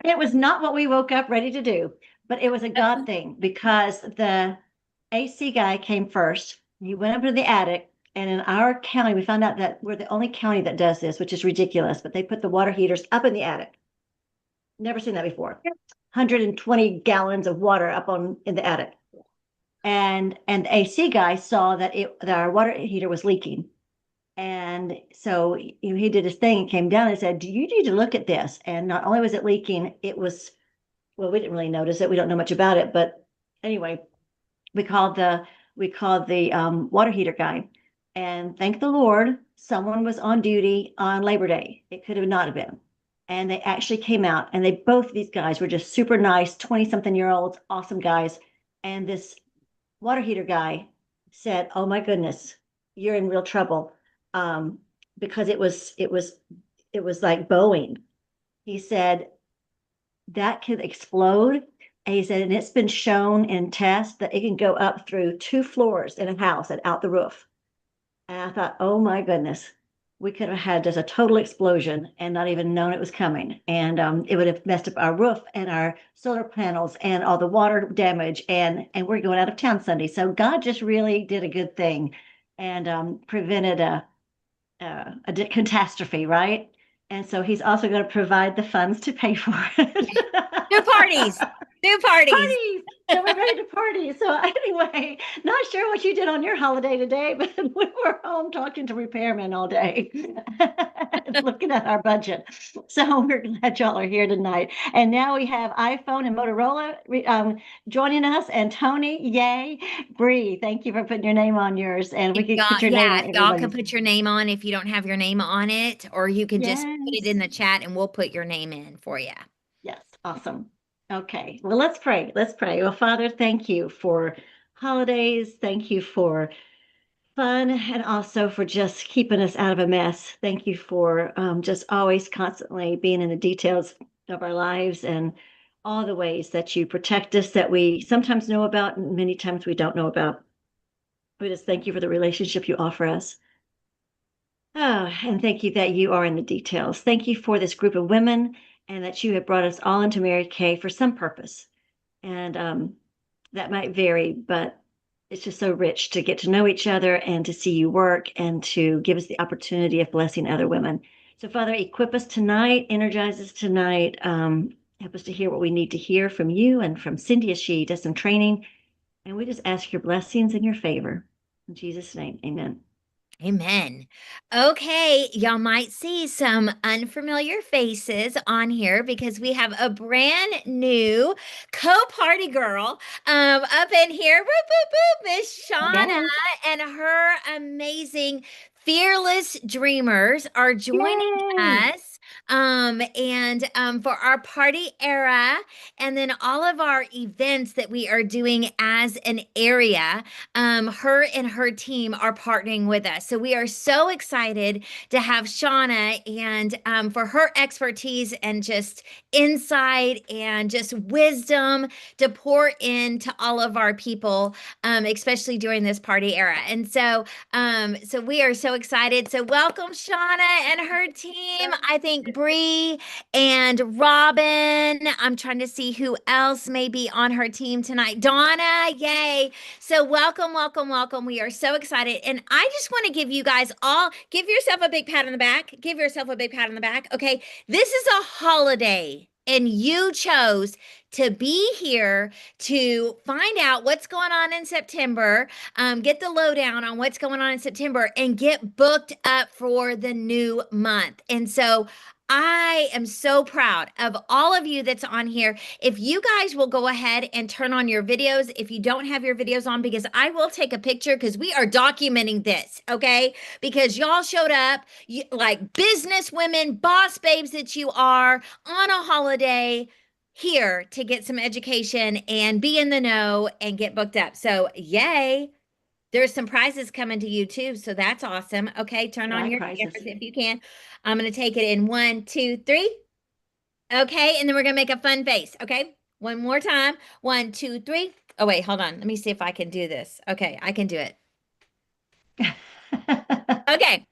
It was not what we woke up ready to do, but it was a God thing because the AC guy came first. He went up to the attic, and in our county, we found out that we're the only county that does this, which is ridiculous. But they put the water heaters up in the attic. Never seen that before. 120 gallons of water up on in the attic. And the AC guy saw that our water heater was leaking. And so he did his thing and came down and said, "Do you need to look at this?" And not only was it leaking, it was, well, we didn't really notice it. We don't know much about it, but anyway, we called the water heater guy, and thank the Lord, someone was on duty on Labor Day. It could have not have been. And they actually came out, and they both these guys were just super nice, 20-something-year-olds, awesome guys. And this water heater guy said, "Oh my goodness, you're in real trouble." Because it was like Boeing. He said that could explode. And he said, and it's been shown in tests that it can go up through 2 floors in a house and out the roof. And I thought, oh my goodness, we could have had just a total explosion and not even known it was coming. And it would have messed up our roof and our solar panels and all the water damage. And we're going out of town Sunday. So God just really did a good thing and prevented a catastrophe, right? And so he's also going to provide the funds to pay for it. Two parties. Two parties. Parties. So we're ready to party. So anyway, not sure what you did on your holiday today, but we were home talking to repairmen all day, looking at our budget. So we're glad y'all are here tonight. And now we have iPhone and Motorola joining us, and Tony, yay, Bree, thank you for putting your name on yours, and we If could y'all, put your name yeah, on if y'all can everybody's. put your name on if you don't have your name on it, or you can just put it in Yes. the chat and we'll put your name in for you. Yes, awesome. Okay, well, let's pray. Let's pray. Well, Father, thank you for holidays. Thank you for fun and also for just keeping us out of a mess. Thank you for just always constantly being in the details of our lives and all the ways that you protect us that we sometimes know about and many times we don't know about. We just thank you for the relationship you offer us. Oh, and thank you that you are in the details. Thank you for this group of women and that you have brought us all into Mary Kay for some purpose. And that might vary, but it's just so rich to get to know each other and to see you work and to give us the opportunity of blessing other women. So, Father, equip us tonight, energize us tonight, help us to hear what we need to hear from you and from Cindy as she does some training. And we just ask your blessings and your favor. In Jesus' name, amen. Amen. Okay, y'all might see some unfamiliar faces on here because we have a brand new co-party girl up in here. Boop, boop, boop, Miss Shauna Yes. and her amazing Fearless Dreamers are joining Yay. us. And for our party era and then all of our events that we are doing as an area, her and her team are partnering with us. So we are so excited to have Shauna and for her expertise and just insight and just wisdom to pour into all of our people, especially during this party era. And so we are so excited. So welcome Shauna and her team. I think Bree and Robin. I'm trying to see who else may be on her team tonight. Donna, yay. So welcome, welcome, welcome. We are so excited. And I just want to give you guys all, give yourself a big pat on the back. Give yourself a big pat on the back. Okay. This is a holiday and you chose to be here to find out what's going on in September, get the lowdown on what's going on in September, and get booked up for the new month. And so I am so proud of all of you that's on here. If you guys will go ahead and turn on your videos, if you don't have your videos on, because I will take a picture because we are documenting this, okay? Because y'all showed up like business women, boss babes that you are on a holiday here to get some education and be in the know and get booked up. So, yay. There's some prizes coming to you too, so that's awesome. Okay, turn I on like your prizes. cameras if you can. I'm going to take it in 1, 2, 3. Okay, and then we're going to make a fun face. Okay, one more time. 1, 2, 3. Oh, wait, hold on. Let me see if I can do this. Okay, I can do it. Okay.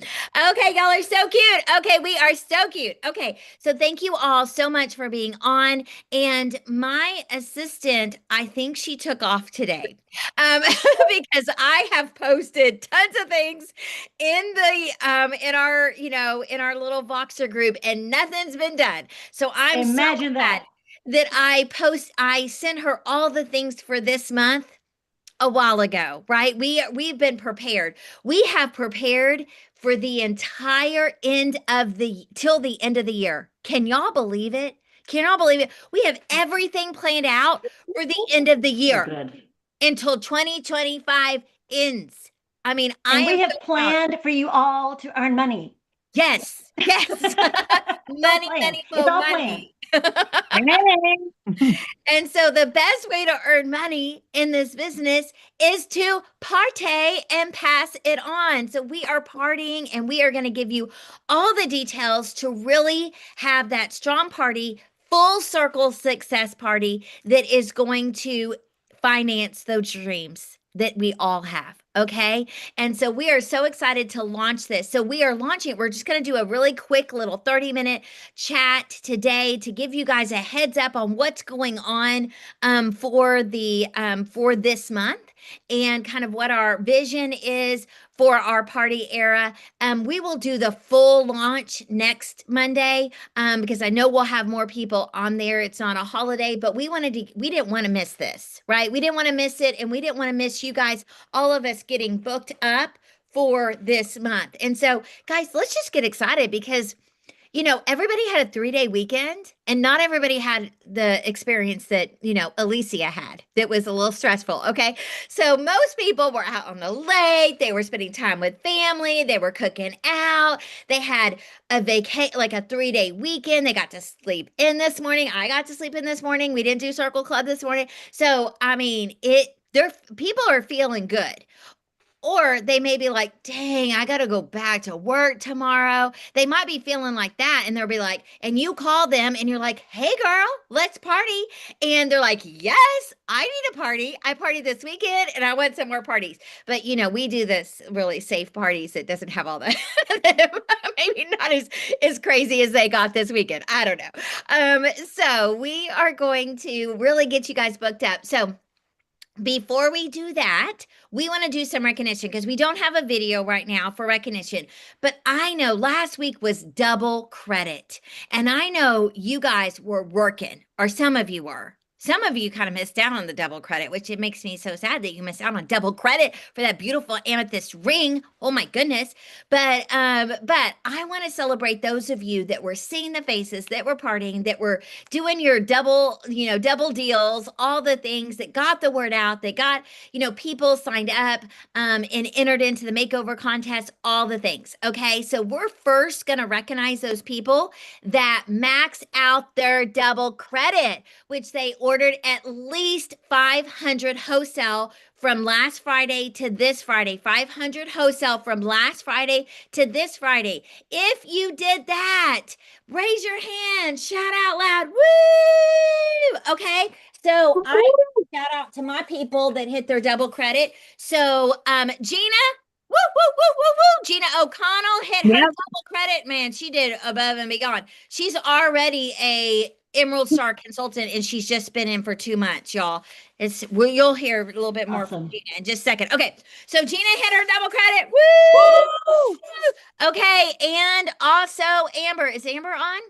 Okay, y'all are so cute. Okay, we are so cute. Okay, so thank you all so much for being on. And my assistant, I think she took off today, um, because I have posted tons of things in the in our in our little Voxer group, and nothing's been done. So I'm so Imagine glad that. that I sent her all the things for this month a while ago, right? We've been prepared. We have prepared for the entire end of the till the end of the year. Can y'all believe it? Can y'all believe it? We have everything planned out for the end of the So year good. until 2025 ends. I mean, I And am we so have proud. planned for you all to earn money. Yes, yes. It's all Money, planned. money, It's for all planned. money. Hey. And so the best way to earn money in this business is to partay and pass it on. So we are partying and we are going to give you all the details to really have that strong party, full circle success party that is going to finance those dreams that we all have. Okay. And so we are so excited to launch this. So we are launching, we're just going to do a really quick little 30-minute chat today to give you guys a heads up on what's going on for this month and kind of what our vision is for our party era. We will do the full launch next Monday because I know we'll have more people on there. It's not a holiday, but we didn't want to miss this, right? We didn't want to miss it, and we didn't want to miss you guys, all of us getting booked up for this month. And so, guys, let's just get excited because everybody had a 3-day weekend, and not everybody had the experience that, Alicia had that was a little stressful. Okay. So most people were out on the lake. They were spending time with family. They were cooking out. They had like a 3-day weekend. They got to sleep in this morning. I got to sleep in this morning. We didn't do Circle Club this morning. So, I mean, people are feeling good. Or they may be like, dang, I got to go back to work tomorrow. They might be feeling like that. And they'll be like, and you call them and you're like, hey, girl, let's party. And they're like, yes, I need a party. I partied this weekend and I want some more parties. But, we do this really safe parties that doesn't have all that. Maybe not as crazy as they got this weekend. I don't know. So we are going to really get you guys booked up. So, before we do that, we want to do some recognition because we don't have a video right now for recognition. But I know last week was double credit. And I know you guys were working, or some of you were. Some of you kind of missed out on the double credit, which it makes me so sad that you missed out on double credit for that beautiful amethyst ring. Oh my goodness. But I want to celebrate those of you that were seeing the faces, that were partying, that were doing your double deals, all the things that got the word out, that got, people signed up and entered into the makeover contest, all the things. Okay. So we're first going to recognize those people that max out their double credit, which they ordered at least 500 wholesale from last Friday to this Friday, 500 wholesale from last Friday to this Friday. If you did that, raise your hand, shout out loud, woo! Okay, so I shout out to my people that hit their double credit. So, Gina, woo, woo, woo, woo, woo. Gina O'Connell hit her Yep. double credit. Man, she did above and beyond. She's already a Emerald Star consultant, and she's just been in for 2 months, y'all. You'll hear a little bit more from Awesome. Gina in just a second. Okay, so Gina hit her double credit. Woo! Woo! Okay, and also Amber. Is Amber on?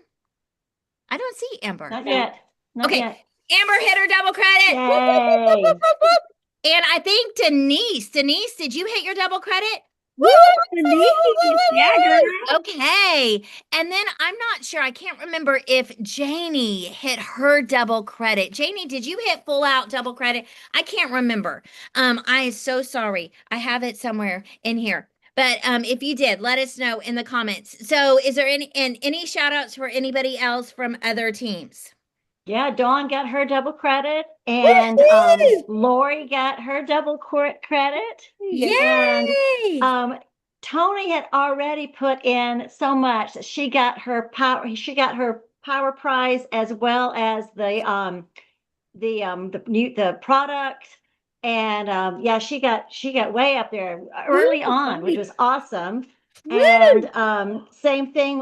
I don't see Amber. Not yet. Not Okay, yet. Amber hit her double credit. Whoop, whoop, whoop, whoop, Yay. whoop, whoop, whoop. And I think Denise, did you hit your double credit? Woo, Woo! woo, woo, Denise. woo, woo, Yeah, woo, girl. woo. Okay. And then I'm not sure. I can't remember if Janie hit her double credit. Janie, did you hit full out double credit? I can't remember. I am so sorry. I have it somewhere in here. But if you did, let us know in the comments. So is there any shout outs for anybody else from other teams? Yeah, Dawn got her double credit, and Woo-hoo! Lori got her double credit, and Yay! Tony had already put in so much that she got her power prize as well as the product, and yeah, she got way up there early Ooh, on, which nice. was awesome. And Woo! same thing,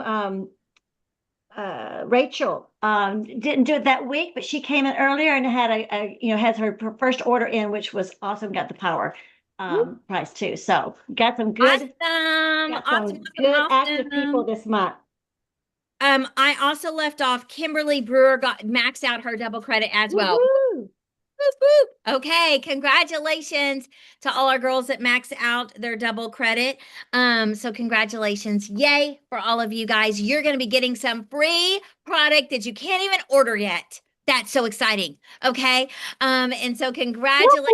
Rachel didn't do it that week, but she came in earlier and had has her first order in, which was awesome. Got the power Woo! prize too. So Awesome, got awesome, some awesome, good active people awesome. this month. I also left off Kimberly Brewer got maxed out her double credit as well. Woohoo! Whoop, whoop. Okay, congratulations to all our girls that max out their double credit. So congratulations. Yay for all of you guys. You're going to be getting some free product that you can't even order yet. That's so exciting. Okay. And so congratulations.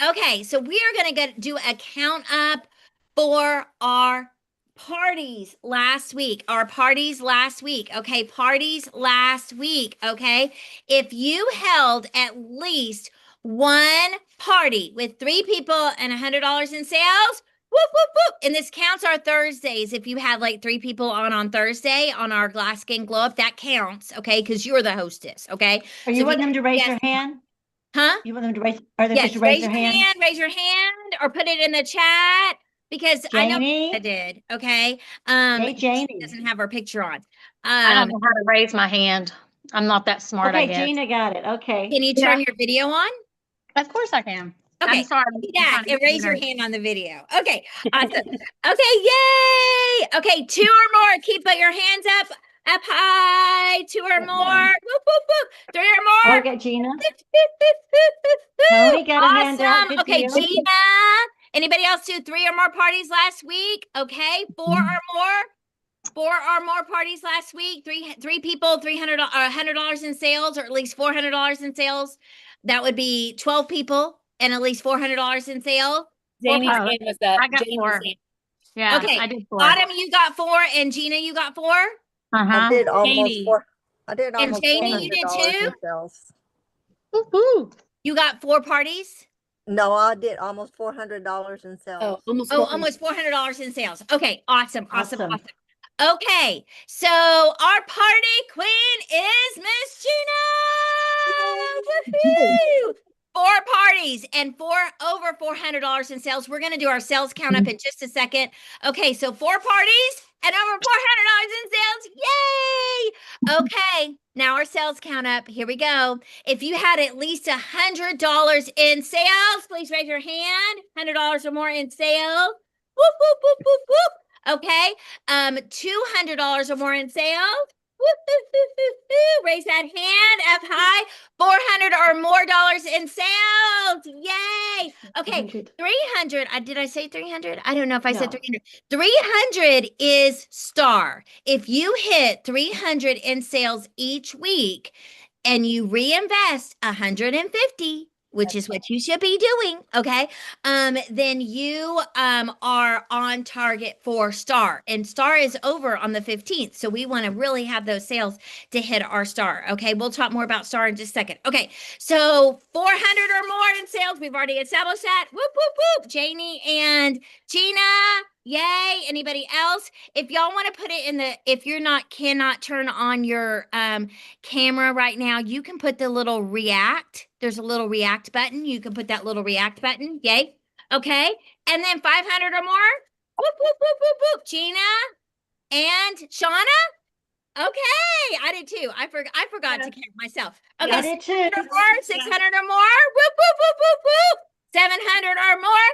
Okay, so we are going to do a count up for our parties last week. Our parties last week. Okay, parties last week. Okay. If you held at least one party with 3 people and $100 in sales, whoop, whoop, whoop. And this counts our Thursdays. If you had like 3 people on Thursday on our Glass Skin Glow Up, that counts. Okay. Because you're the hostess. Okay. Are So you if you wanting them to raise yes, their hand? huh? You want them to raise? Are they supposed Yes, to raise their hand? raise your hand, or put it in the chat because I know I Janie, did. Okay. hey She Janie. doesn't have her picture on. I don't Um, know how to raise my hand. I'm not that smart, I Okay, guess. Gina got it. Okay. can you Yeah, turn your video on? of course I can. I'm Okay, sorry. be I'm back trying to and get raise your dinner. hand on the video. Okay, awesome. Okay, yay! Okay, 2 or more. Keep put your hands up high. 2 or more. One. Whoop, whoop, whoop. 3 or Oh, we more. got Gina. Whoop, whoop, whoop, whoop, whoop, whoop. Tony got a hand out. Awesome. Good Okay, deal. Gina. Anybody else do 3 or more parties last week? Okay, 4 or more. 4 or more parties last week. Three people, 300 or $100 in sales, or at least $400 in sales. That would be 12 people and at least $400 in sales. Four Jamie's parties. Oh, hand was up. I got Jamie's 4. hand. Yeah, Okay, I did 4. Autumn, you got 4, and Gina, you got 4, I Uh-huh. did almost Janie. four. I did and almost four Janie, you hundred did dollars too. in sales. Woo-hoo. You got 4 parties. No, I did almost $400 in Oh, sales. almost Oh, 400. almost $400 in sales. Okay, awesome, awesome, Awesome. awesome. Okay, so our party queen is Miss Gina. Woohoo! 4 parties and over $400 in sales. We're gonna do our sales count up in just a second. Okay, so 4 parties and over $400 in sales. Yay! Okay, now our sales count up. Here we go. If you had at least $100 in sales, please raise your hand. $100 or more in sales. Whoop, whoop, whoop, whoop, whoop. Okay. $200 or more in sales. Whoop, whoop, whoop, whoop, whoop. Raise that hand up high. 400 or more dollars in sales. Yay. Okay. 100. 300. Did I say 300? I don't know if I said No. 300. 300 is star. If you hit 300 in sales each week and you reinvest 150, which is what you should be doing, okay? Then you are on target for star, and star is over on the 15th. So we want to really have those sales to hit our star. Okay, we'll talk more about star in just a second. Okay, so 400 or more in sales. We've already established that. Whoop, whoop, whoop. Janie and Gina. Yay. Anybody else? If y'all want to put it in if you're cannot turn on your camera right now, you can put the little react. There's a little react button. You can put that little react button. Yay. Okay. And then 500 or more. Whoop, whoop, whoop, whoop, whoop. Gina and Shauna. Okay. I did too. I forgot to count myself. Okay. I did too. 600 or more. 600 or more. Whoop, whoop, whoop, whoop, whoop. 700 or more.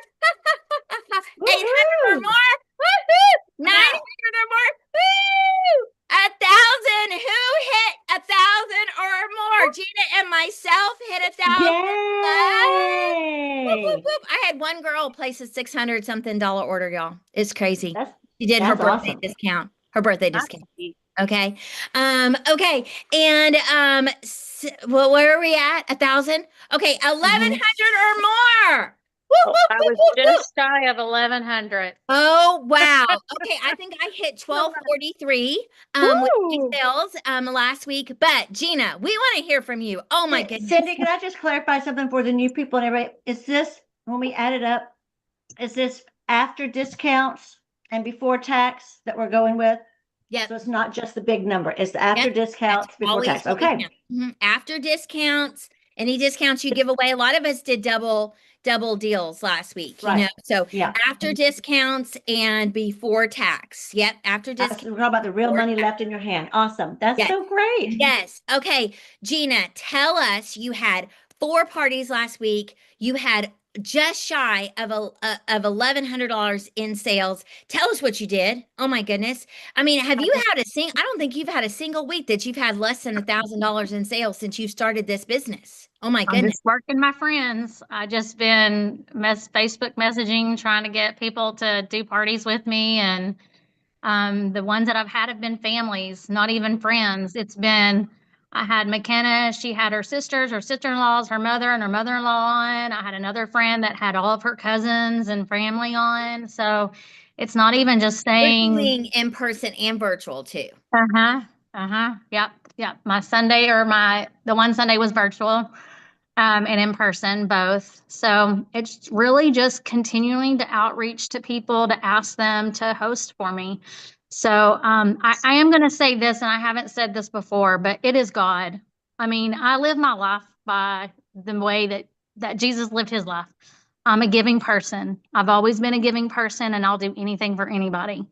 800 or Woohoo! more. Woo-hoo. 900 or more. Woo! 1,000. Who hit 1,000 or more? Gina and myself hit 1,000. Whoop, whoop, Yay! whoop. I had one girl place a 600 something dollar order, y'all. It's crazy. That's She did her that's birthday awesome. discount. Her birthday That's discount. neat. Okay. Okay. And well, where are we at? 1,000? Okay, 1,100 or more. Woo, woo, I woo, was woo, woo. just shy of 1,100. Oh wow. Okay, I think I hit 1243 with Woo! sales last week. But Gina, we want to hear from you. Oh my goodness. Cindy, can I just clarify something for the new people and everybody? Is this, when we add it up, is this after discounts and before tax that we're going with? Yep. So it's not just the big number, it's the after Yep. discounts, That's before always tax. what we Okay. count. After discounts, any discounts you give away. A lot of us did double double deals last week, you Right. know. So Yeah. after discounts and before tax. Yep, after That's discounts. we're talking about the real before money tax. left in your hand. Awesome. That's Yes. so great. Yes. Okay. Gina, tell us you had 4 parties last week. You had just shy of $1,100 in sales. Tell us what you did. Oh my goodness. I mean, have you had I don't think you've had a single week that you've had less than $1,000 in sales since you started this business. Oh my I'm goodness. just working my friends. I just been Facebook messaging, trying to get people to do parties with me. And the ones that I've had have been families, not even friends. I had McKenna, she had her sisters, her sister-in-laws, her mother and her mother-in-law on. I had another friend that had all of her cousins and family on. So it's not even just We're saying, doing in person and virtual too. yep. The one Sunday was virtual. And in person, both. So it's really just continuing to outreach to people to ask them to host for me. So I am going to say this, and I haven't said this before, but it is God. I mean, I live my life by the way that Jesus lived his life. I'm a giving person. I've always been a giving person, and I'll do anything for anybody.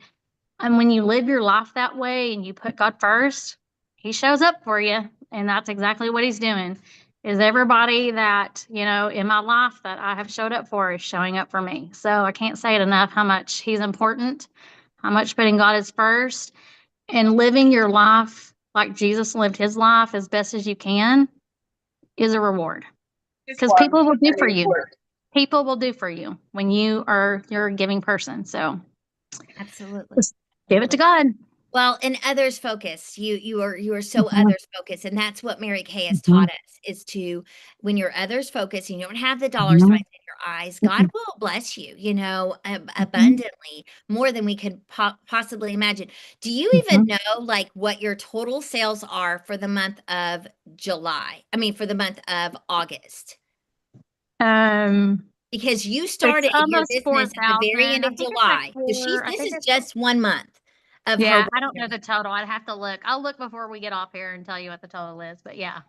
And when you live your life that way and you put God first, he shows up for you. And that's exactly what he's doing. Is everybody that, in my life that I have showed up for is showing up for me. So I can't say it enough how much he's important, how much putting God is first, and living your life like Jesus lived his life as best as you can is a reward. Because people will do for you. People will do for you when you're a giving person. So Absolutely. just give it to God. Well, and others focused. You are so Mhm. others focused, and that's what Mary Kay has Mhm. taught us is to when you're others focused and you don't have the dollar Mhm. signs in your eyes, God will bless you, abundantly more than we could possibly imagine. Do you even Mhm. know like what your total sales are for the month of July? I mean, for the month of August? Because you It's started your almost business at the very 4,000. end I of think it's like July. So four. I this think is it's just 1 month of her Yeah, I don't know revenue. the total. I'd have to look. I'll look before we get off here and tell you what the total is. But yeah,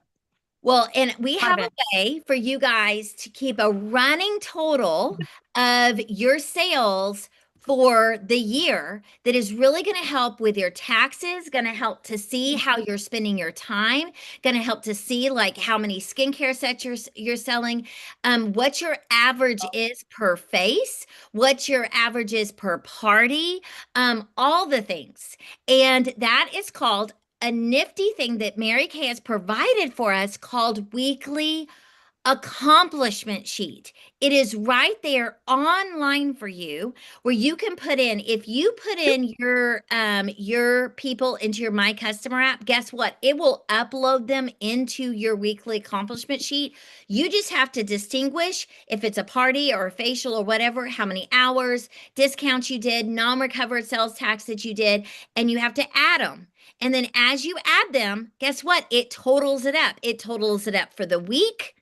Well, and we quite a have a bit. way for you guys to keep a running total of your sales for the year that is really going to help with your taxes, going to help to see how you're spending your time, going to help to see like how many skincare sets you're selling, what your average is per face, what your average is per party, all the things. And that is called a nifty thing that Mary Kay has provided for us called weekly accomplishment sheet. It is right there online for you where you can put in if you put in your people into your My Customer app, guess what? It will upload them into your weekly accomplishment sheet. You just have to distinguish if it's a party or a facial or whatever, how many hours, discounts you did, non-recovered sales tax that you did, and you have to add them. And then as you add them, guess what? It totals it up. It totals it up for the week.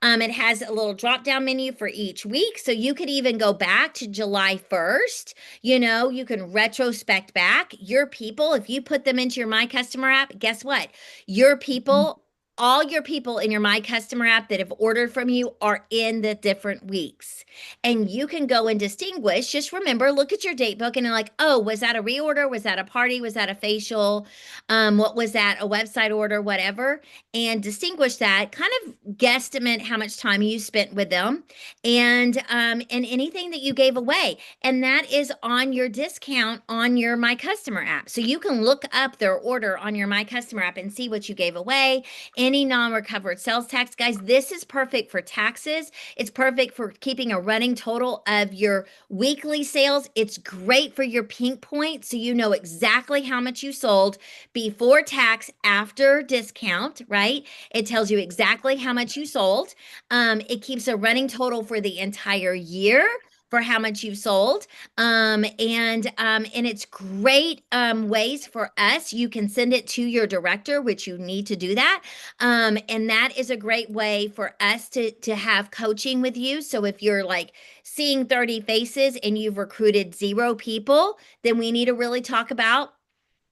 It has a little drop down menu for each week. So you could even go back to July 1st. You can retrospect back your people. If you put them into your My Customer app, guess what? Your people, all your people in your My Customer app that have ordered from you are in the different weeks. And you can go and distinguish. Just remember, look at your date book and like, oh, was that a reorder? Was that a party? Was that a facial? What was that? A website order, whatever. And distinguish that, kind of guesstimate how much time you spent with them and anything that you gave away. And that is on your discount on your My Customer app. So you can look up their order on your My Customer app and see what you gave away, any non-recovered sales tax. Guys, this is perfect for taxes. It's perfect for keeping a running total of your weekly sales. It's great for your pink points, so you know exactly how much you sold before tax, after discount, right? It tells you exactly how much you sold. It keeps a running total for the entire year for how much you sold. And it's great ways for us. You can send it to your director, which you need to do that. And that is a great way for us to have coaching with you. So if you're like seeing 30 faces and you've recruited 0 people, then we need to really talk about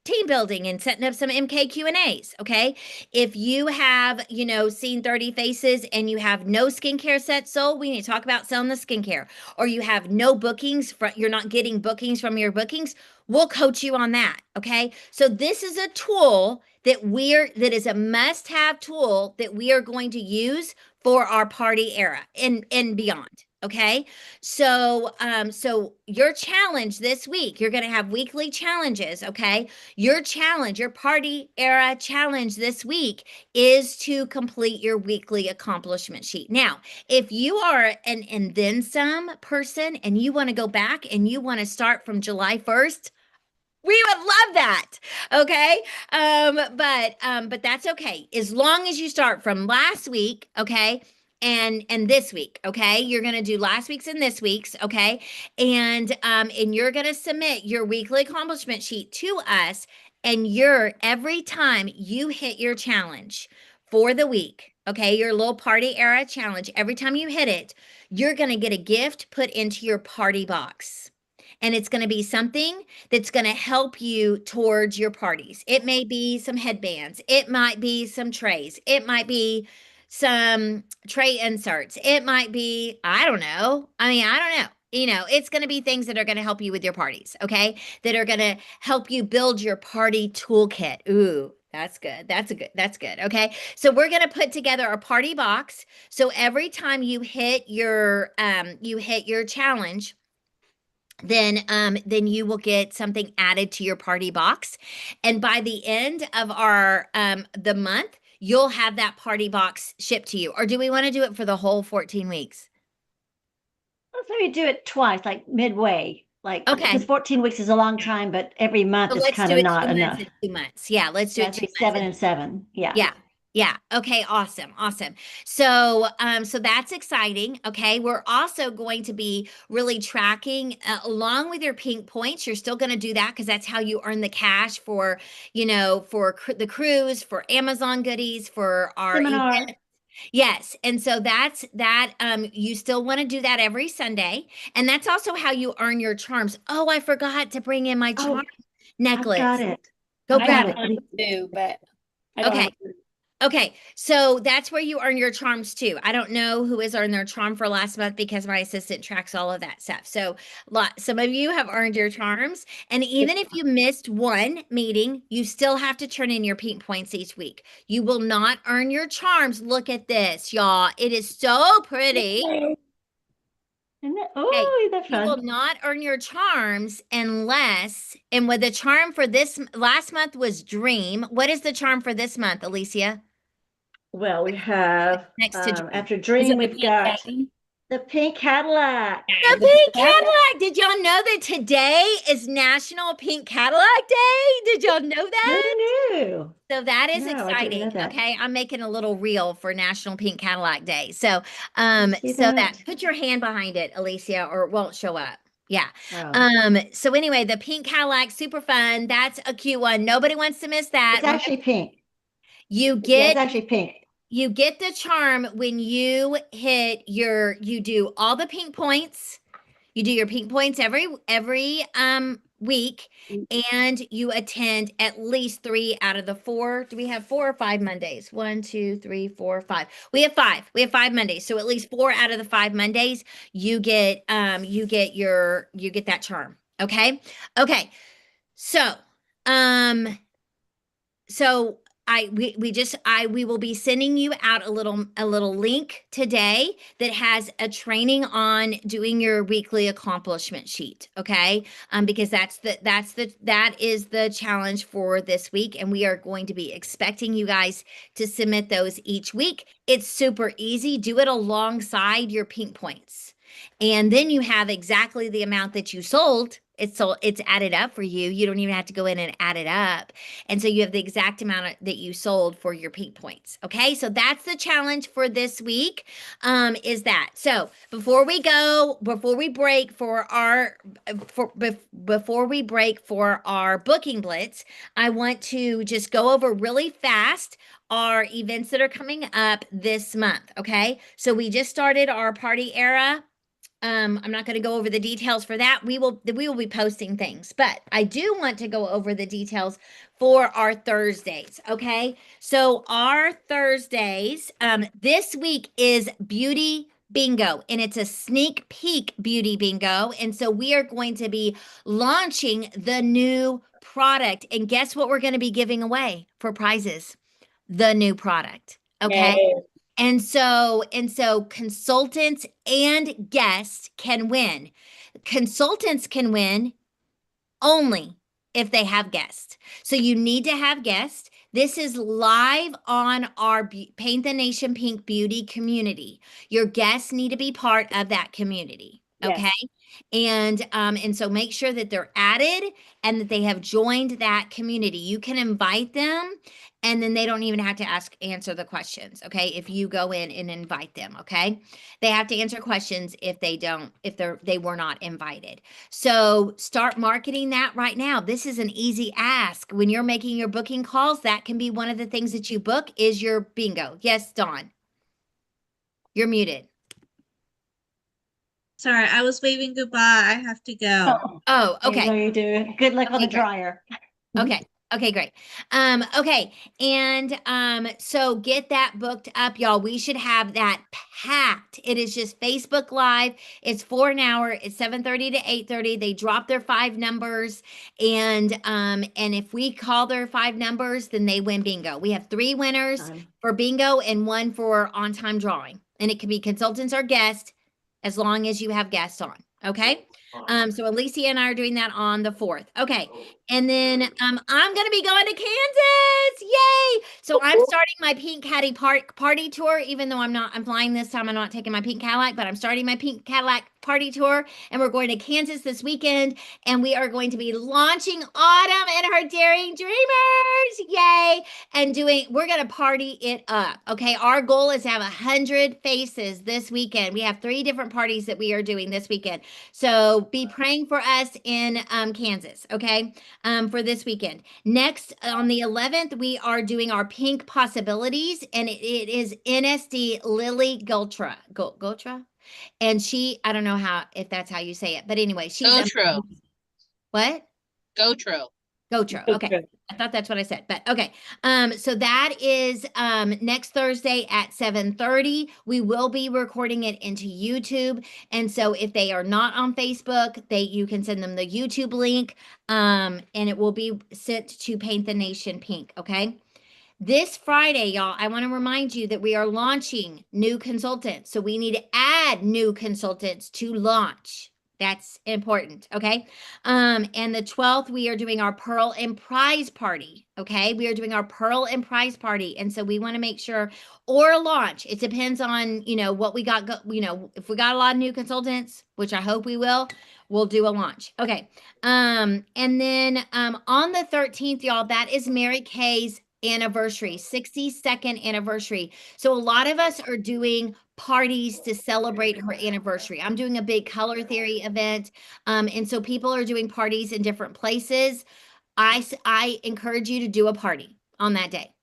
team building and setting up some MK Q&As, okay? If you have, seen 30 faces and you have no skincare sets sold, we need to talk about selling the skincare. Or you have no bookings, you're not getting bookings from your bookings, we'll coach you on that, okay? So this is a tool that is a must-have tool that we are going to use for our party era and beyond. Okay. So your challenge this week, you're going to have weekly challenges. Okay. Your challenge, your party era challenge this week is to complete your weekly accomplishment sheet. Now, if you are an and then some person and you want to go back and you want to start from July 1st, we would love that. Okay. But that's okay. As long as you start from last week, okay, and this week, okay, you're going to do last week's and this week's, okay, and you're going to submit your weekly accomplishment sheet to us, and every time you hit your challenge for the week, okay, your little party era challenge, every time you hit it, you're going to get a gift put into your party box. And it's going to be something that's going to help you towards your parties. It may be some headbands. It might be some trays. It might be some tray inserts. It might be, I don't know. I don't know. It's going to be things that are going to help you with your parties, okay? That are going to help you build your party toolkit. Ooh, that's good. That's good. Okay. So we're going to put together a party box. So every time you hit your challenge, then you will get something added to your party box. And by the end of our the month, you'll have that party box shipped to you. Or do we want to do it for the whole 14 weeks? Let's maybe do it twice, like midway. Like, Okay. because 14 weeks is a long time, but every month So is let's kind do of it not 2 months enough. and 2 months. Yeah, let's do it That's 2 months. 7 and 7. Yeah. Yeah. Yeah. Okay. Awesome. So that's exciting. Okay. We're also going to be really tracking along with your pink points. You're still going to do that because that's how you earn the cash for, the cruise, for Amazon goodies, for our Seminar. event. Yes. And so that's that. You still want to do that every Sunday. And that's also how you earn your charms. Oh, I forgot to bring in my charm necklace. I've got it. Go I grab have it. it. too, but I don't Okay. have Okay, so that's where you earn your charms too. I don't know who has earned their charm for last month because my assistant tracks all of that stuff. So some of you have earned your charms. And even if you missed one meeting, you still have to turn in your pink points each week. You will not earn your charms. Look at this, y'all. It is so pretty. Isn't it? Okay, Oh, that's you will fun. not earn your charms unless, and with the charm for this last month was Dream. What is the charm for this month, Alicia? Well, we have, Next to Dream. after Is Dream, it the we've pink got caddy? the pink Cadillac. The pink Cadillac. Did y'all know that today is National Pink Cadillac Day? Did y'all know that? Who knew? So that is No, I didn't know exciting. that. Okay, I'm making a little reel for National Pink Cadillac Day. So, see so that that? put your hand behind it, Alicia, or it won't show up. Yeah. Oh. So anyway, the pink Cadillac, super fun. That's a cute one. Nobody wants to miss that. It's actually pink. You Yeah, get it's actually pink. you get the charm when you you do all the pink points. You do your pink points every week, and you attend at least 3 out of the 4. Do we have 4 or 5 Mondays? 1, 2, 3, 4, 5. We have 5. We have 5 Mondays. So at least 4 out of the 5 Mondays, you get that charm. Okay. Okay. So, so we will be sending you out a little link today that has a training on doing your weekly accomplishment sheet. Okay. Because that is the challenge for this week. And we are going to be expecting you guys to submit those each week. It's super easy. Do it alongside your pink points. And then you have exactly the amount that you sold. It's added up for you. You don't even have to go in and add it up. And so you have the exact amount that you sold for your pink points. Okay. So that's the challenge for this week, is that. So before we break for our booking blitz, I want to just go over really fast our events that are coming up this month. Okay. So we just started our party era I'm not going to go over the details for that. We will be posting things, but I do want to go over the details for our Thursdays. Okay. So our Thursdays, this week is beauty bingo, and it's a sneak peek beauty bingo. And so we are going to be launching the new product. And guess what we're going to be giving away for prizes? The new product. Okay. Yay. And so consultants and guests can win. Consultants can win only if they have guests. So you need to have guests. This is live on our Paint the Nation Pink Beauty community. Your guests need to be part of that community. Yes. Okay. And so make sure that they're added and that they have joined that community. You can invite them and then they don't even have to answer the questions. Okay. If you go in and invite them, okay. They have to answer questions if they were not invited. So start marketing that right now. This is an easy ask. When you're making your booking calls, that can be one of the things that you book is your bingo. Yes, Dawn. You're muted. Sorry, I was waving goodbye. I have to go. Oh, I know okay. you do. Good luck on Okay, the great. dryer. Okay. Okay, great. Okay. And so get that booked up, y'all. We should have that packed. It is just Facebook Live. It's for an hour. It's 7:30 to 8:30. They drop their 5 numbers. And if we call their 5 numbers, then they win bingo. We have 3 winners for bingo and 1 for on-time drawing. And it can be consultants or guests as long as you have guests on. Okay. So Alicia and I are doing that on the 4th. Okay. And then I'm going to be going to Kansas. Yay. So I'm starting my Pink Caddy party tour, even though I'm flying this time. I'm not taking my Pink Cadillac, but I'm starting my Pink Cadillac party tour. And we're going to Kansas this weekend. And we are going to be launching Autumn and her Daring Dreamers. Yay. And we're going to party it up. Okay. Our goal is to have 100 faces this weekend. We have 3 different parties that we are doing this weekend. So be praying for us in Kansas. Okay. For this weekend. Next, on the 11th, we are doing our Pink Possibilities, and it is NSD Lily Gultra. Gultra? And I don't know if that's how you say it, but anyway, she's Gotro. What? Gotro. Gotro. Okay. I thought that's what I said, but okay. So that is next Thursday at 7:30. We will be recording it into YouTube. And so if they are not on Facebook, you can send them the YouTube link. And it will be sent to Paint the Nation Pink. Okay. This Friday, y'all, I want to remind you that we are launching new consultants. So we need to add new consultants to launch. That's important. Okay. And the 12th, we are doing our Pearl and Prize Party. Okay. We are doing our Pearl and Prize Party. And so we want to make sure, or launch. It depends on, what we got, if we got a lot of new consultants, which I hope we will, we'll do a launch. Okay. And then on the 13th, y'all, that is Mary Kay's anniversary, 62nd anniversary. So a lot of us are doing parties to celebrate her anniversary. I'm doing a big color theory event. And so people are doing parties in different places. I encourage you to do a party on that day.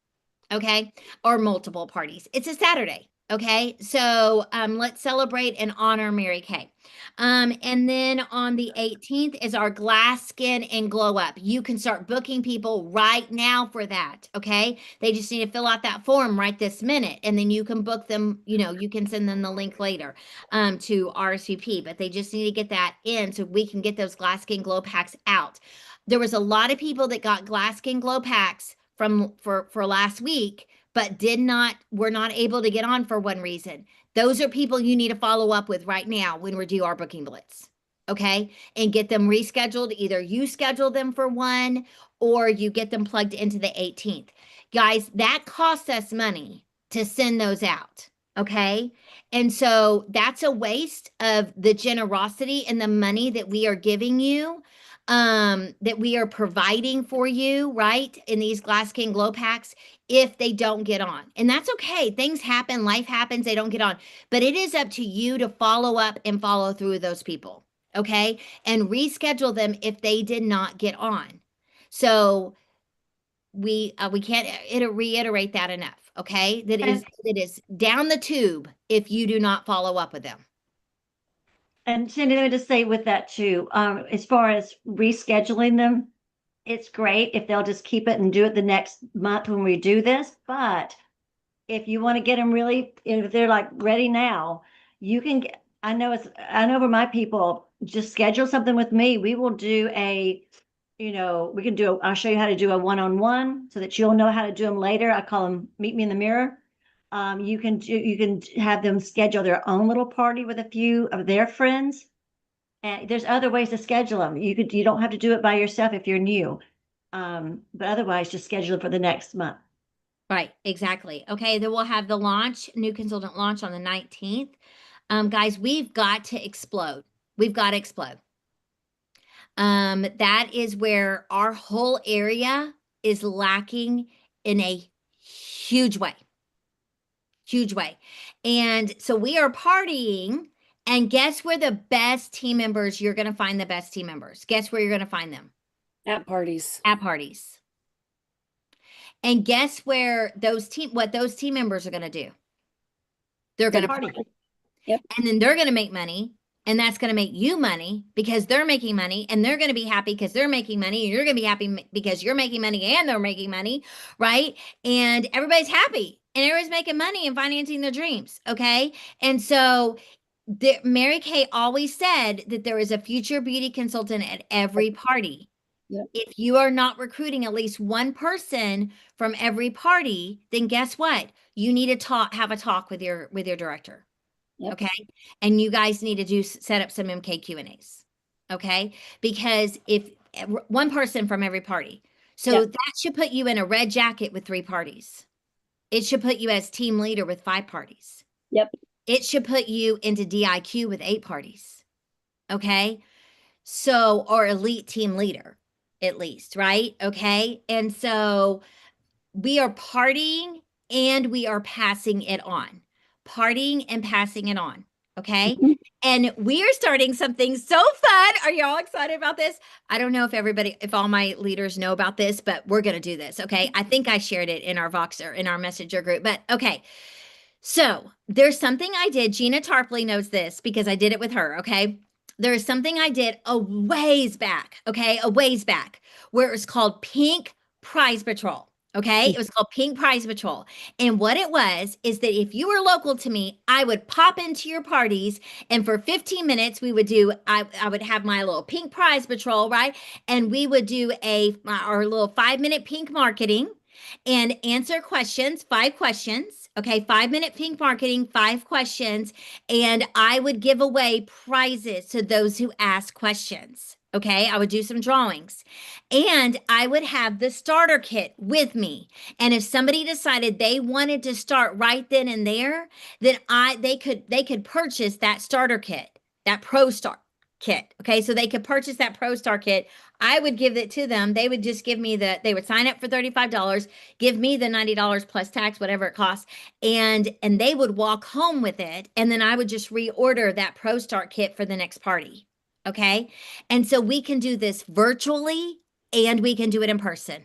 Okay. Or multiple parties. It's a Saturday. Okay. So let's celebrate and honor Mary Kay. And then on the 18th is our Glass Skin and Glow Up. You can start booking people right now for that. Okay. They just need to fill out that form right this minute. And then you can book them, you can send them the link later to RSVP, but they just need to get that in so we can get those Glass Skin Glow Packs out. There was a lot of people that got Glass Skin Glow Packs for last week, but were not able to get on for one reason. Those are people you need to follow up with right now when we do our booking blitz. Okay. And get them rescheduled. Either you schedule them for one or you get them plugged into the 18th. Guys, that costs us money to send those out. Okay. And so that's a waste of the generosity and the money that we are giving you. That we are providing for you, right, in these Glass Skin Glow Packs, if they don't get on. And that's okay. Things happen. Life happens. They don't get on. But it is up to you to follow up and follow through with those people, okay, and reschedule them if they did not get on. So we can't reiterate that enough, okay, that is down the tube if you do not follow up with them. And Cindy, let me just say with that too, as far as rescheduling them, it's great if they'll just keep it and do it the next month when we do this. But if you want to get them really, if they're like ready now, you can get, I know for my people, just schedule something with me. We will do we can do, I'll show you how to do a one-on-one so that you'll know how to do them later. I call them meet me in the mirror. You can have them schedule their own little party with a few of their friends. And there's other ways to schedule them. You don't have to do it by yourself if you're new. But otherwise just schedule it for the next month. Right, exactly. Okay, then we'll have the launch, new consultant launch on the 19th. Guys, we've got to explode. We've got to explode. That is where our whole area is lacking in a huge way. Huge way. And so we are partying, and guess where the best team members, you're going to find the best team members. Guess where you're going to find them? At parties. At parties. And guess where what those team members are going to do? They're going to party. Yep. And then they're going to make money, and that's going to make you money because they're making money, and they're going to be happy because they're making money, and you're going to be happy because you're making money and they're making money, right? And everybody's happy, and everybody's making money and financing their dreams, okay? And so Mary Kay always said that there is a future beauty consultant at every party. Yep. If you are not recruiting at least one person from every party, then guess what? You need to have a talk with your director. Yep. Okay. And you guys need to set up some MK Q&As. Okay. Because if one person from every party, so Yep. that should put you in a red jacket with 3 parties. It should put you as team leader with 5 parties. Yep. It should put you into DIQ with 8 parties. Okay. So, or elite team leader, at least, right? Okay. And so we are partying and we are passing it on. Partying and passing it on. Okay. Mhm. And we are starting something so fun. Are y'all excited about this? I don't know if all my leaders know about this, but we're going to do this. Okay. I think I shared it in our Voxer, in our messenger group, but okay. So there's something I did. Gina Tarpley knows this because I did it with her. Okay. There's something I did a ways back. Okay. A ways back where it was called Pink Prize Patrol. Okay. It was called Pink Prize Patrol. And what it was is that if you were local to me, I would pop into your parties, and for 15 minutes, I would have my little Pink Prize Patrol, right? And we would do our little 5-minute pink marketing and answer questions, 5 questions. Okay, 5-minute pink marketing, 5 questions, and I would give away prizes to those who ask questions. Okay, I would do some drawings, and I would have the starter kit with me. And if somebody decided they wanted to start right then and there, then they could purchase that starter kit, that Pro Star kit. Okay, so they could purchase that Pro Star kit. I would give it to them. They would just give me they would sign up for $35, give me the $90 plus tax, whatever it costs, and they would walk home with it. And then I would just reorder that Pro Start kit for the next party. Okay. And so we can do this virtually and we can do it in person.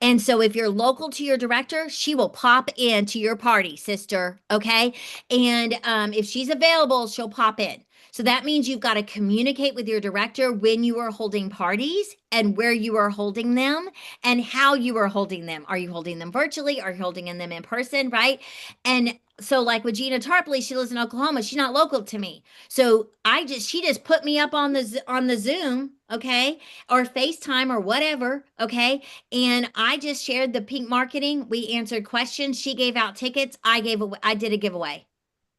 And so if you're local to your director, she will pop into your party, sister. Okay. And if she's available, she'll pop in. So that means you've got to communicate with your director when you are holding parties and where you are holding them and how you are holding them. Are you holding them virtually? Are you holding them in person? Right. And so like with Gina Tarpley, she lives in Oklahoma. She's not local to me. So she just put me up on the Zoom. Okay. Or FaceTime or whatever. Okay. And I just shared the pink marketing. We answered questions. She gave out tickets. I did a giveaway.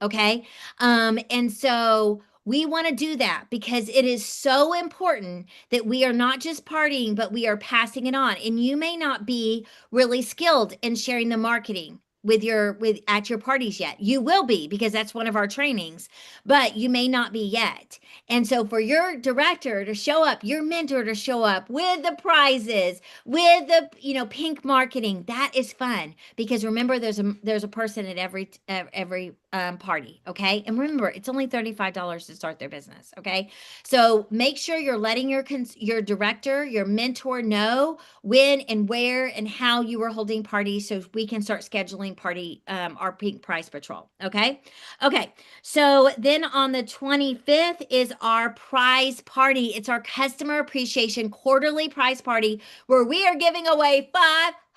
Okay. And so we want to do that because it is so important that we are not just partying, but we are passing it on. And you may not be really skilled in sharing the marketing at your parties yet. You will be because that's one of our trainings, but you may not be yet. And so for your director to show up, your mentor to show up with the prizes, with the, pink marketing, that is fun because remember there's a person at every party. Okay. And remember, it's only $35 to start their business. Okay. So make sure you're letting your director, your mentor know when and where and how you are holding parties so we can start scheduling our Pink Prize Patrol. Okay. Okay. So then on the 25th is our prize party. It's our customer appreciation quarterly prize party where we are giving away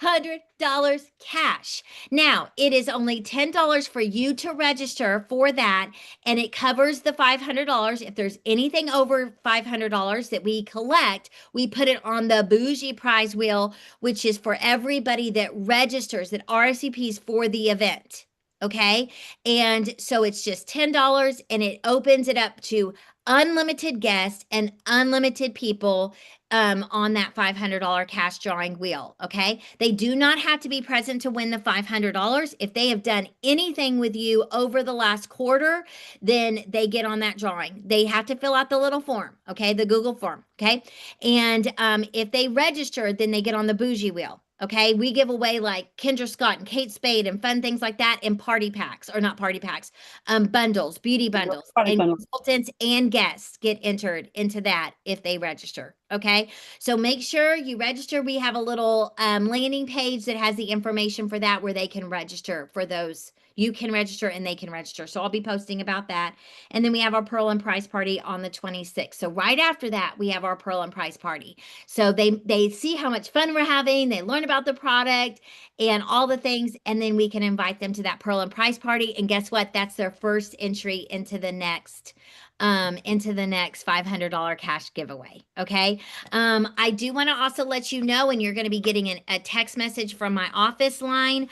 $500 cash. Now, it is only $10 for you to register for that, and it covers the $500. If there's anything over $500 that we collect, we put it on the bougie prize wheel, which is for everybody that registers, that RSVPs for the event. Okay. And so it's just $10 and it opens it up to unlimited guests and unlimited people on that $500 cash drawing wheel. Okay. They do not have to be present to win the $500. If they have done anything with you over the last quarter, then they get on that drawing. They have to fill out the little form. Okay. The Google form. Okay. And if they register, then they get on the bougie wheel. Okay, we give away like Kendra Scott and Kate Spade and fun things like that in party packs, or not party packs, bundles, beauty bundles, Party and bundles. consultants and guests get entered into that if they register. Okay, so make sure you register. We have a little landing page that has the information for that where they can register for those. You can register and they can register. So I'll be posting about that. And then we have our Pearl and Prize Party on the 26th. So right after that, we have our Pearl and Prize Party. So they see how much fun we're having. They learn about the product and all the things. And then we can invite them to that Pearl and Prize Party. And guess what? That's their first entry into the next $500 cash giveaway. Okay. I do want to also let you know, and you're going to be getting a text message from my office line,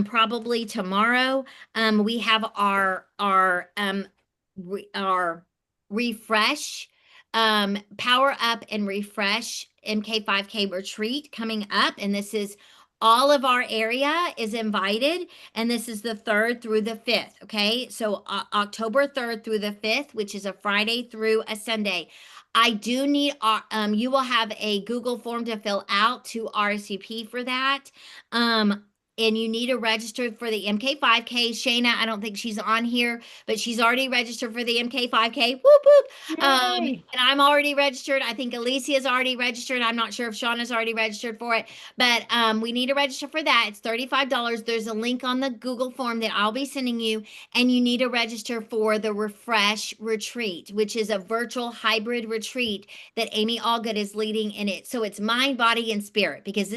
probably tomorrow. We have our refresh, power up and refresh MK5K retreat coming up. And this is all of our area is invited, and this is the 3rd through the 5th. Okay, so October 3rd through the 5th, which is a Friday through a Sunday. I do need you will have a Google form to fill out to RSVP for that. And you need to register for the MK5K. Shayna, I don't think she's on here, but she's already registered for the MK5K. Whoop, whoop. And I'm already registered. I think Alicia's already registered. I'm not sure if Shauna's already registered for it, but we need to register for that. It's $35. There's a link on the Google form that I'll be sending you, and you need to register for the Refresh Retreat, which is a virtual hybrid retreat that Amy Allgood is leading in it. So it's mind, body, and spirit, because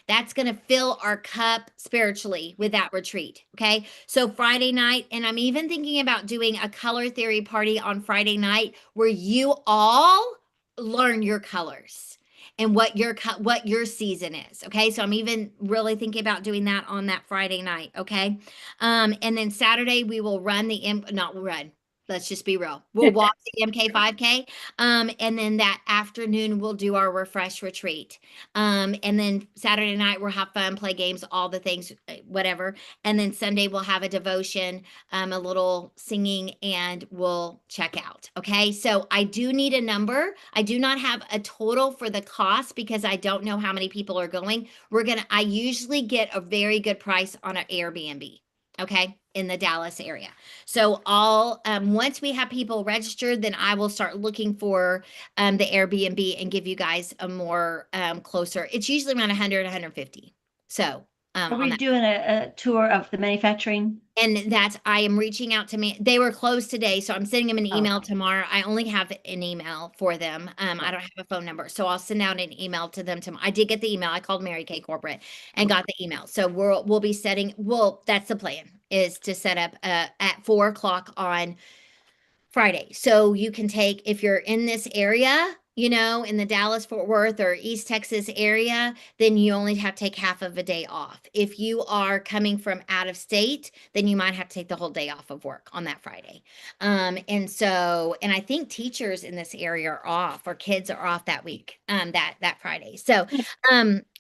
that's going to fill our cup spiritually with that retreat. Okay. So Friday night, and I'm even thinking about doing a color theory party on Friday night where you all learn your colors and what your season is. Okay. So I'm even really thinking about doing that on that Friday night. Okay. And then Saturday we will run let's just be real. We'll walk the MK5K. And then that afternoon, we'll do our refresh retreat. And then Saturday night, we'll have fun, play games, all the things, whatever. And then Sunday, we'll have a devotion, a little singing, and we'll check out. Okay. So I do need a number. I do not have a total for the cost because I don't know how many people are going. I usually get a very good price on an Airbnb. Okay, in the Dallas area. So once we have people registered, then I will start looking for the Airbnb and give you guys a more closer. It's usually around 100, 150. So Are we doing a tour of the manufacturing? And I am reaching out to me. They were closed today, so I'm sending them an email tomorrow. I only have an email for them. I don't have a phone number, so I'll send out an email to them tomorrow. I did get the email. I called Mary Kay Corporate and got the email. So we'll be setting. Well, that's the plan, is to set up at 4:00 on Friday. So you can take, if you're in this area, in the Dallas-Fort Worth or East Texas area, then you only have to take half of a day off. If you are coming from out of state, then you might have to take the whole day off of work on that Friday. And I think teachers in this area are off, or kids are off that week, that Friday. So,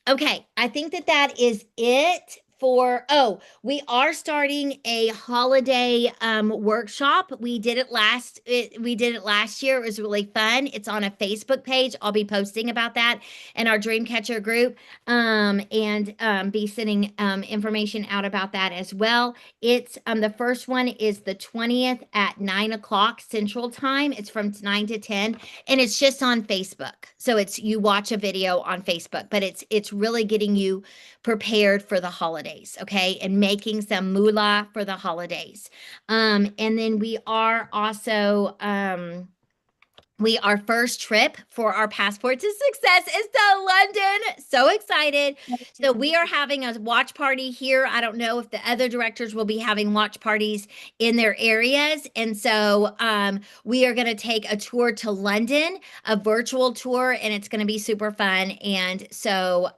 okay, I think that is it we are starting a holiday workshop. We did it last year. It was really fun. It's on a Facebook page. I'll be posting about that in our Dreamcatcher group, and be sending information out about that as well. It's the first one is the 20th at 9 o'clock Central Time. It's from 9 to 10, and it's just on Facebook. So it's you watch a video on Facebook, but it's really getting you prepared for the holidays, okay, and making some moolah for the holidays. And then we are also our first trip for our Passport to Success is to London. So excited. So we are having a watch party here. I don't know if the other directors will be having watch parties in their areas. And so we are going to take a tour to London, a virtual tour, and it's going to be super fun. And so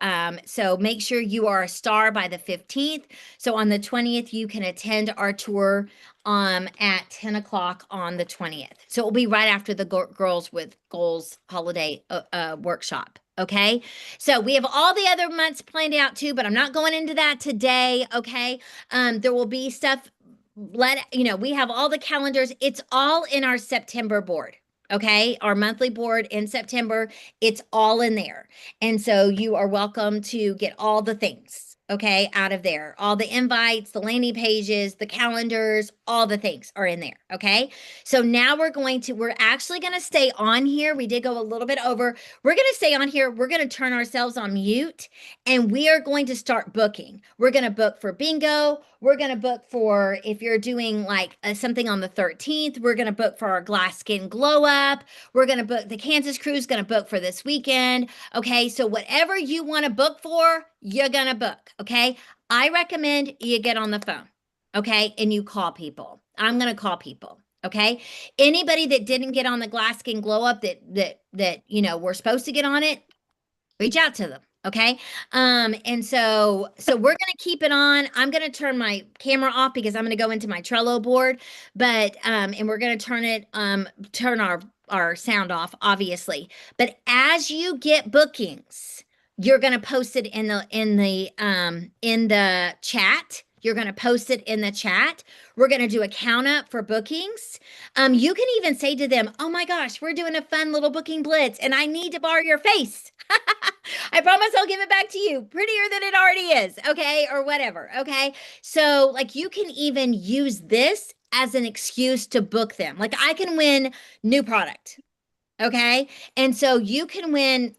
make sure you are a star by the 15th. So on the 20th, you can attend our tour at 10 o'clock on the 20th. So it will be right after the Girls with Goals holiday workshop. Okay. So we have all the other months planned out too, but I'm not going into that today. Okay. There will be stuff, we have all the calendars. It's all in our September board. Okay. Our monthly board in September, it's all in there. And so you are welcome to get all the things. Okay, out of there. All the invites, the landing pages, the calendars, all the things are in there. Okay. So now we're actually going to stay on here. We did go a little bit over. We're going to stay on here. We're going to turn ourselves on mute and we are going to start booking. We're going to book for bingo. We're going to book for if you're doing like something on the 13th, we're going to book for our glass skin glow up. We're going to book the Kansas cruise, going to book for this weekend. Okay. So whatever you want to book for, you're going to book. Okay. I recommend you get on the phone. Okay. And you call people. I'm going to call people. Okay. Anybody that didn't get on the glass skin glow up that we're supposed to get on it, reach out to them. Okay. And so we're going to keep it on. I'm going to turn my camera off because I'm going to go into my Trello board, but, and we're going to turn our sound off, obviously. But as you get bookings, you're going to post it in the chat. You're going to post it in the chat. We're going to do a count up for bookings. You can even say to them, oh my gosh, we're doing a fun little booking blitz and I need to borrow your face. I promise I'll give it back to you prettier than it already is. Okay. Or whatever. Okay. So like you can even use this as an excuse to book them. Like I can win new product. Okay. And so you can win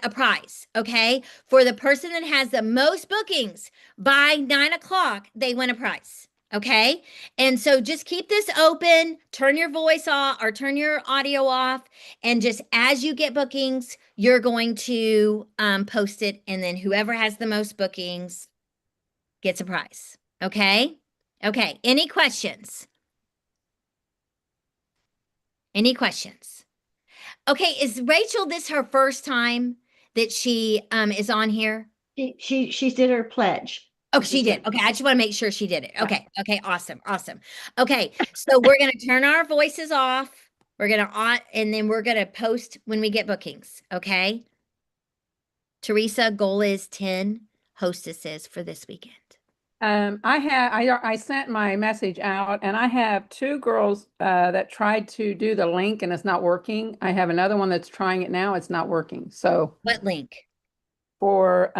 a prize. Okay. For the person that has the most bookings by 9 o'clock, they win a prize. Okay. And so just keep this open, turn your voice off or turn your audio off. And just as you get bookings, you're going to post it. And then whoever has the most bookings gets a prize. Okay. Okay. Any questions? Any questions? Okay, is Rachel this her first time that she is on here? She did her pledge. Oh, she did. Okay, I just want to make sure she did it. Okay. Okay, awesome. Awesome. Okay, so we're going to turn our voices off. We're going to and then we're going to post when we get bookings, okay? Teresa, goal is 10 hostesses for this weekend. I sent my message out and I have two girls that tried to do the link and it's not working. I have another one that's trying it now. It's not working. So what link? For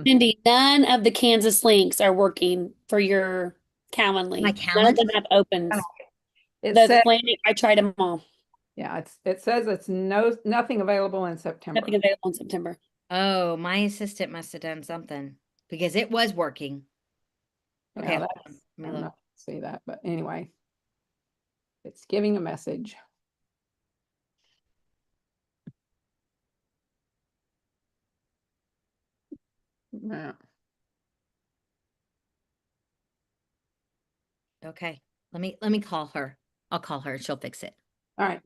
Cindy, none of the Kansas links are working for your Calendly. My None of them calendar? have opens. it The says, landing, I tried them all. yeah, it says it's nothing available in September. Nothing available in September. Oh, my assistant must have done something because it was working. Okay, Yeah, I'm not see that, but anyway, it's giving a message. Yeah. Okay, let me call her. I'll call her. She'll fix it. All right.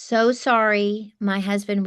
so sorry. My husband recently